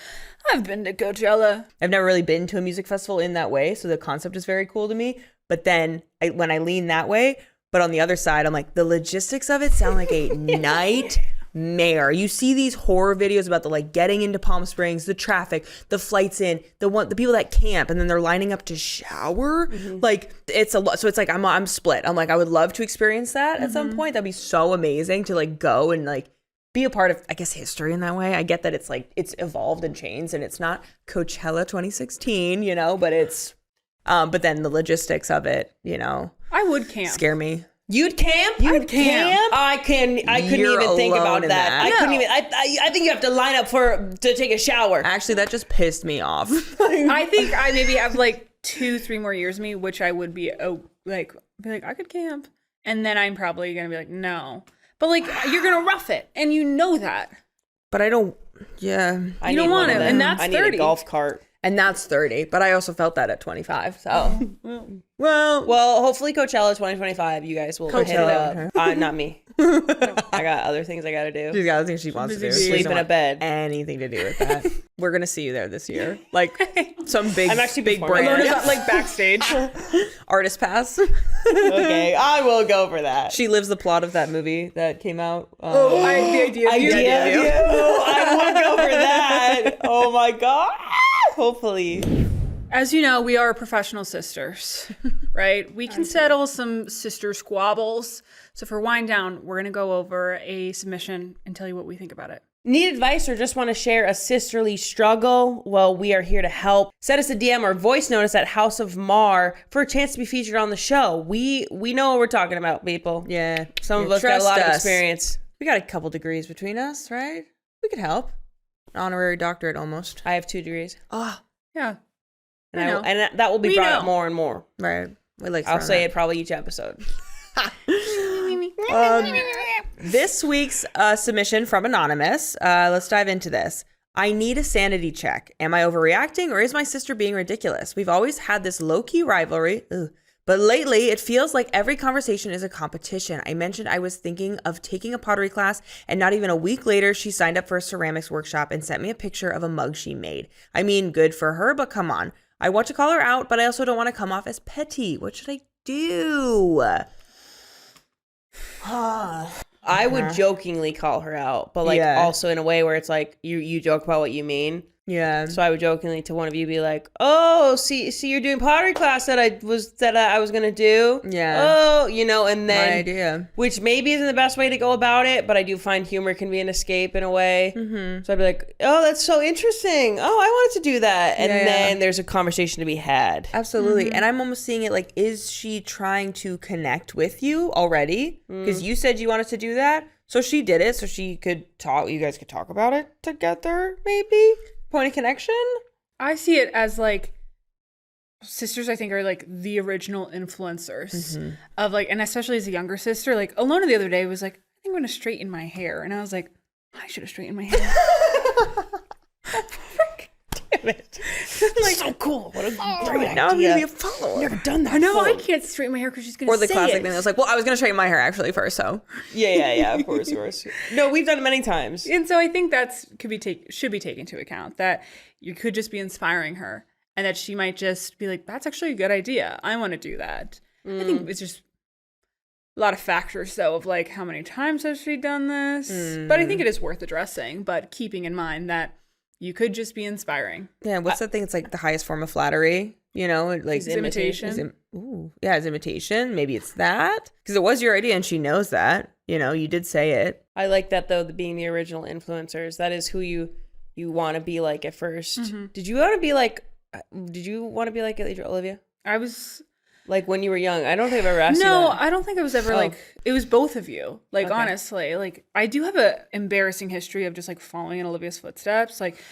I've been to Coachella. I've never really been to a music festival in that way, so the concept is very cool to me. But then when I lean that way, but on the other side, I'm like, the logistics of it sound like a nightmare. You see these horror videos about the like getting into Palm Springs, the traffic, the flights in, the people that camp, and then they're lining up to shower. Like it's a lot. So it's like I'm split. I'm like, I would love to experience that at some point. That'd be so amazing to like go and like be a part of, I guess, history in that way. I get that it's like it's evolved and changed, and it's not Coachella 2016, you know, but it's but then the logistics of it, you know, I would camp. Scare me. You'd camp? You'd camp? I couldn't even think about that. I couldn't even. I think you have to line up to take a shower. Actually, that just pissed me off. I think I maybe have like 2-3 more years of me, which I would be like I could camp, and then I'm probably gonna be like no, but like you're gonna rough it, and you know that. But I don't. Yeah, you don't want to, and that's 30. I need a golf cart. And that's 30, but I also felt that at 25. So, well, hopefully Coachella 2025, you guys will hit it up. Not me. I got other things I got to do. She's got other things she wants to do. Sleep in a bed. Anything to do with that. We're gonna see you there this year, like some big. I'm actually big brand. Ilona's like backstage. Artist pass. Okay, I will go for that. She lives the plot of that movie that came out. The idea of you. I would go for that. Oh my god. Hopefully. As you know, we are professional sisters, right? We can settle some sister squabbles. So for Wind Down, we're going to go over a submission and tell you what we think about it. Need advice or just want to share a sisterly struggle? Well, we are here to help. Send us a DM or voice notice at House of Maher for a chance to be featured on the show. We know what we're talking about, people. Yeah. Some of us got a lot of experience. We got a couple degrees between us, right? We could help. An honorary doctorate almost. I have 2 degrees. Oh, yeah. And that will be brought up more and more. Right. I'll say it probably each episode. This week's submission from Anonymous. Let's dive into this. I need a sanity check. Am I overreacting, or is my sister being ridiculous? We've always had this low-key rivalry. But lately, it feels like every conversation is a competition. I mentioned I was thinking of taking a pottery class, and not even a week later, she signed up for a ceramics workshop and sent me a picture of a mug she made. I mean, good for her, but come on. I want to call her out, but I also don't want to come off as petty. What should I do? I would jokingly call her out, but like also in a way where it's like you joke about what you mean. Yeah. So I would jokingly to one of you be like, "Oh, see, you're doing pottery class that I was gonna do." Yeah. Oh, you know, and then my idea, which maybe isn't the best way to go about it, but I do find humor can be an escape in a way. Mm-hmm. So I'd be like, "Oh, that's so interesting. Oh, I wanted to do that," and then there's a conversation to be had. Absolutely. Mm-hmm. And I'm almost seeing it like, is she trying to connect with you already? Because you said you wanted to do that. So she did it so she could talk. You guys could talk about it together, maybe? Point of connection? I see it as like sisters, I think, are like the original influencers of like, and especially as a younger sister, like Ilona the other day was like, I think I'm going to straighten my hair. And I was like, I should have straightened my hair. Damn it. Like, so cool. What a great idea. Now I'm going to be a follower. Never done that. I know, I before. can't straighten my hair because she's going to Or say the classic it. thing that was like, well, I was going to straighten my hair actually first, so. Yeah, of course. No, we've done it many times. And so I think that's should be taken into account, that you could just be inspiring her and that she might just be like, that's actually a good idea. I want to do that. I think it's just a lot of factors, though, of like how many times has she done this? But I think it is worth addressing, but keeping in mind that you could just be inspiring. Yeah, what's that thing? It's like the highest form of flattery, you know? Like It's imitation. It's imitation. Maybe it's that. Because it was your idea and she knows that. You know, you did say it. I like that, though, being the original influencers. That is who you want to be like at first. Did you want to be like Olivia? I was... Like when you were young? I don't think I've ever asked you No, that. I don't think I was ever like, it was both of you. Like, Okay. honestly, like I do have a embarrassing history of just like following in Olivia's footsteps. Like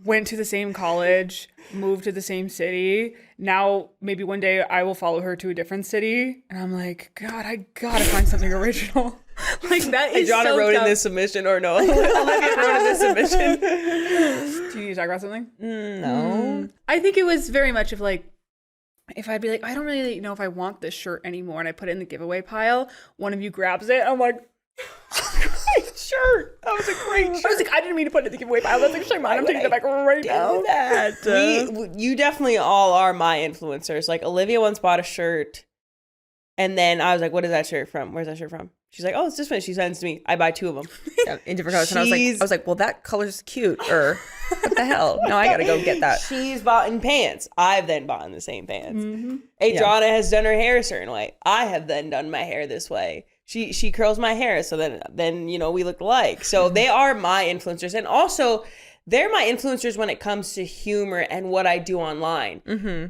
went to the same college, moved to the same city. Now maybe one day I will follow her to a different city. And I'm like, God, I gotta find something original. Like that is Adrianna so wrote tough. in this submission, or no? Olivia wrote in this submission. Do you need to talk about something? No. I think it was very much of like, if I'd be like, I don't really know if I want this shirt anymore, and I put it in the giveaway pile, one of you grabs it, I'm like, great shirt. That was a great shirt. I was like, I didn't mean to put it in the giveaway pile. That's actually mine. I'm taking it back right now. You definitely all are my influencers. Like Olivia once bought a shirt, and then I was like, "What is that shirt from? Where's that shirt from?" She's like, "Oh, it's this one." She sends to me. I buy 2 of them. Yeah, in different colors. And I was like, well, that color's cute. Or what the hell? No, I gotta go get that. She's bought in pants. I've then bought in the same pants. Adrianna has done her hair a certain way. I have then done my hair this way. She curls my hair, so then you know we look alike. So they are my influencers, and also they're my influencers when it comes to humor and what I do online.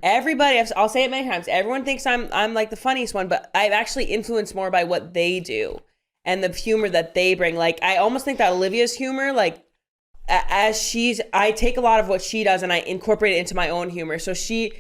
Everybody, I'll say it many times, everyone thinks I'm like the funniest one, but I've actually influenced more by what they do and the humor that they bring. Like I almost think that Olivia's humor, like I take a lot of what she does and I incorporate it into my own humor. So she's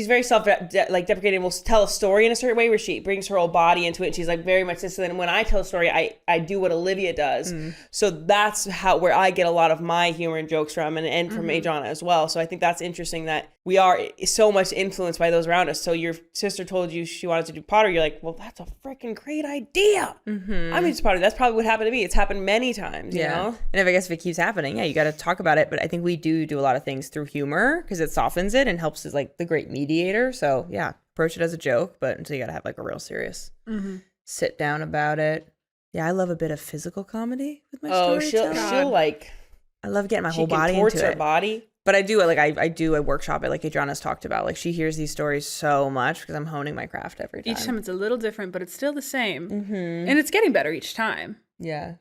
very deprecating, will tell a story in a certain way where she brings her whole body into it. And she's like very much this. And then when I tell a story, I do what Olivia does. So that's where I get a lot of my humor and jokes from, and from Adrianna as well. So I think that's interesting that we are so much influenced by those around us. So your sister told you she wanted to do pottery. You're like, well, that's a freaking great idea. I mean, it's pottery. That's probably what happened to me. It's happened many times, you know? And if it keeps happening, you got to talk about it. But I think we do a lot of things through humor because it softens it and helps as like the great mediator. So yeah, approach it as a joke, but until you got to have like a real serious sit down about it. Yeah, I love a bit of physical comedy with my storytelling. She'll like, I love getting my she whole body contorts into her it. body. But I do a workshop it like Adrianna's talked about. Like she hears these stories so much because I'm honing my craft every time. Each time it's a little different, but it's still the same. And it's getting better each time. Yeah,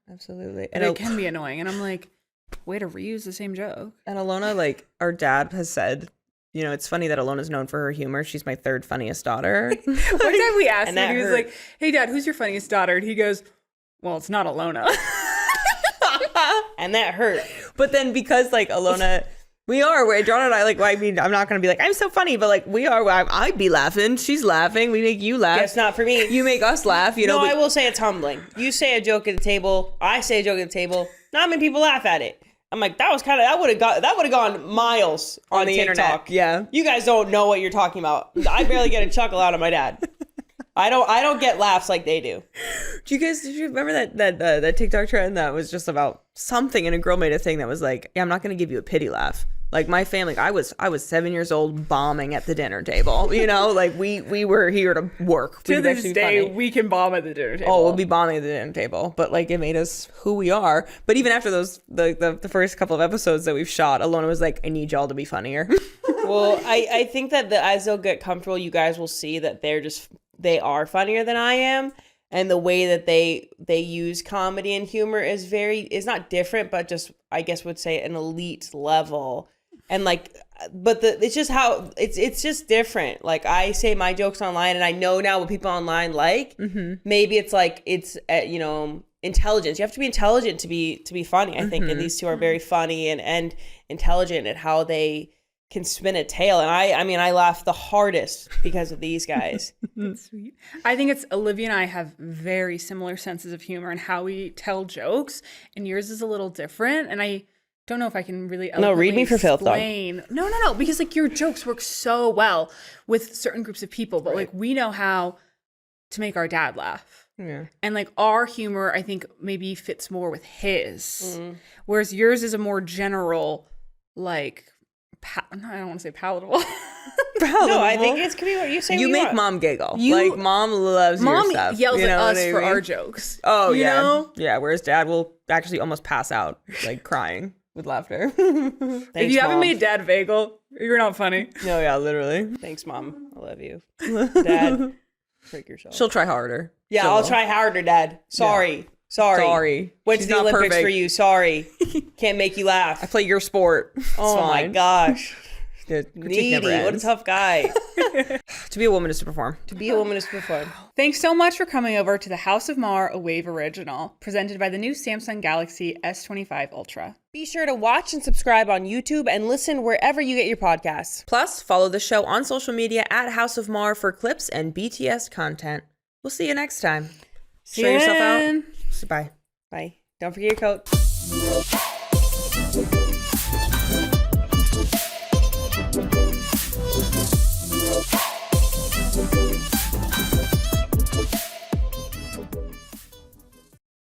absolutely. And it can be annoying. And I'm like, way to reuse the same joke. And Ilona, like our dad has said, you know, it's funny that Ilona's known for her humor. She's my 3rd funniest daughter. One time we asked him, that he was hurt. like, hey, Dad, who's your funniest daughter? And he goes, well, it's not Ilona. And that hurt. But then because like Ilona, we are, where Adrianna and I, like, I mean, I'm not going to be like, I'm so funny, but like we are, I'd be laughing. She's laughing. We make you laugh. Guess not for me. You make us laugh, you know. No, I will say it's humbling. You say a joke at the table, I say a joke at the table, not many people laugh at it. I'm like, that would have gone miles on the TikTok. internet. Yeah. You guys don't know what you're talking about. I barely get a chuckle out of my dad. I don't get laughs like they do. Did you remember that TikTok trend that was just about something, and a girl made a thing that was like, yeah, I'm not going to give you a pity laugh. Like my family, I was 7 years old bombing at the dinner table, you know, like we were here to work. To this day, we can bomb at the dinner table. Oh, we'll be bombing at the dinner table, but like it made us who we are. But even after those, the first couple of episodes that we've shot, Ilona was like, I need y'all to be funnier. Well, I think that as they'll get comfortable, you guys will see that they are funnier than I am. And the way that they use comedy and humor is not different, but just, I guess would say, an elite level. And like, but it's just how it's just different. Like I say my jokes online, and I know now what people online like. Maybe it's like it's you know, intelligence. You have to be intelligent to be funny. I think, and these two are very funny and intelligent at how they can spin a tale. And I mean, I laugh the hardest because of these guys. Sweet. I think it's Olivia and I have very similar senses of humor and how we tell jokes, and yours is a little different. And I don't know if I can really read me for filth, though. No, because like your jokes work so well with certain groups of people, but like we know how to make our dad laugh. Yeah. And like our humor, I think maybe fits more with his, whereas yours is a more general, like, I don't want to say palatable. No, I think it's could be what you say. You make want. Mom giggle. Like Mom loves your stuff. Mom yells you at know us what I for mean? our jokes. Oh you yeah, know? yeah. Whereas Dad will actually almost pass out, like crying with laughter. Thanks, If you haven't Mom. made Dad bagel, you're not funny. No, yeah, literally. Thanks, Mom. I love you. Dad, break yourself. She'll try harder. Yeah, I'll try harder, Dad. Sorry. Went She's to the not Olympics perfect. for you. Sorry. Can't make you laugh. I play your sport. It's Oh my fine. gosh. The critique Needy. never What a ends. tough guy. To be a woman is to perform. To be a woman is perform. Thanks so much for coming over to the House of Maher, a Wave original, presented by the new Samsung Galaxy S25 Ultra. Be sure to watch and subscribe on YouTube and listen wherever you get your podcasts. Plus, follow the show on social media at House of Maher for clips and BTS content. We'll see you next time. See Show you yourself then. out. Bye. Bye. Don't forget your coat.